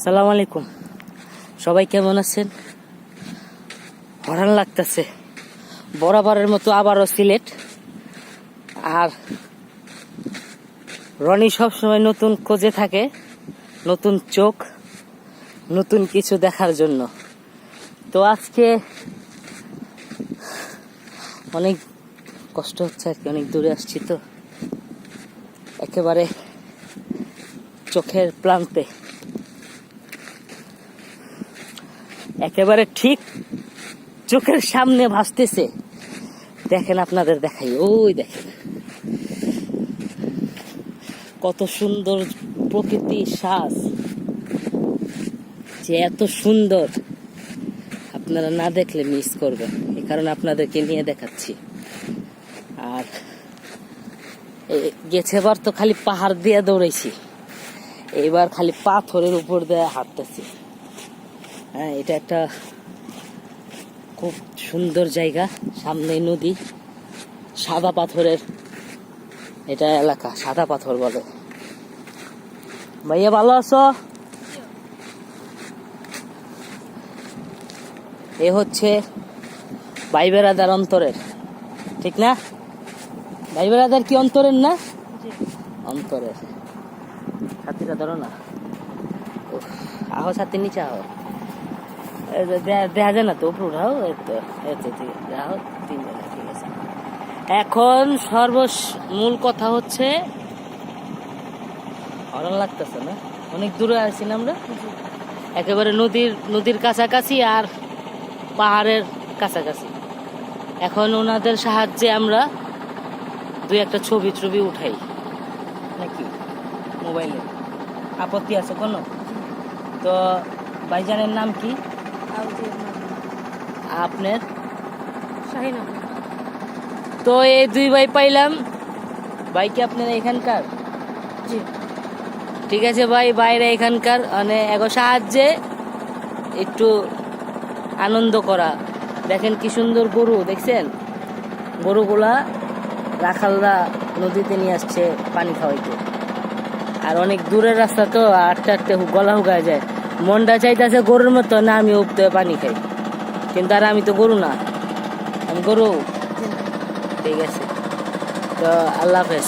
সালাম আলাইকুম, সবাই কেমন আছেন? হরান লাগতেছে বরাবরের মতো আবারও সিলেট। আর রনি সবসময় নতুন খোঁজে থাকে, নতুন চোখ, নতুন কিছু দেখার জন্য। তো আজকে অনেক কষ্ট হচ্ছে আর কি, অনেক দূরে আসছি তো, একেবারে চোখের প্রান্তে, একেবারে ঠিক চোখের সামনে ভাসতেছে। দেখেন, আপনাদের দেখাই, ওই দেখেন কত সুন্দর প্রকৃতি সাজ, যে এত সুন্দর আপনারা না দেখলে মিস করবেন। এই কারণে আপনাদেরকে নিয়ে দেখাচ্ছি। আর গেছেবার তো খালি পাহাড় দিয়ে দৌড়াইছি, এইবার খালি পাথরের উপর দিয়ে হাঁটতেছি। হ্যাঁ, এটা একটা খুব সুন্দর জায়গা, সামনে নদী, সাদা পাথরের এটা এলাকা, সাদা পাথর বলে। ভাইয়া ভালো আছো? এ হচ্ছে ভাই বেড়াদার অন্তরের, ঠিক না? ভাই বেড়াদার কি অন্তরের না? অন্তরের। ছাতিটা ধরো না, আহো ছাতির নিচে আহো, দেখা যায় না তো, উপর উঠাও, দেখো তিনজন, ঠিক আছে। এখন মূল কথা হচ্ছে, ভালো লাগতেছে না? অনেক দূরে আছি না আমরা, একেবারে নদীর কাছাকাছি আর পাহাড়ের কাছাকাছি। এখন ওনাদের সাহায্যে আমরা দুই একটা ছবি উঠাই নাকি মোবাইলে, আপত্তি আছে কোনো? তো ভাইজানের নাম কি? আপনার? তো এই দুই ভাই পাইলাম। ভাই কি আপনারা এখানকার? ঠিক আছে ভাই, বাইরে এখানকার, মানে এগো সাহায্যে একটু আনন্দ করা। দেখেন কি সুন্দর গরু, দেখছেন? গরুগুলা রাখালরা নদীতে নিয়ে আসছে পানি খাওয়াইতে। আর অনেক দূরের রাস্তা তো, আটতে গলা হুগায় যায়। মনটা চাইতেছে গরুর মতো না আমি উপতে পানি খাই, কিন্তু আর আমি তো গরু না, আমি গরু। ঠিক আছে, তো আল্লাহ হাফেজ।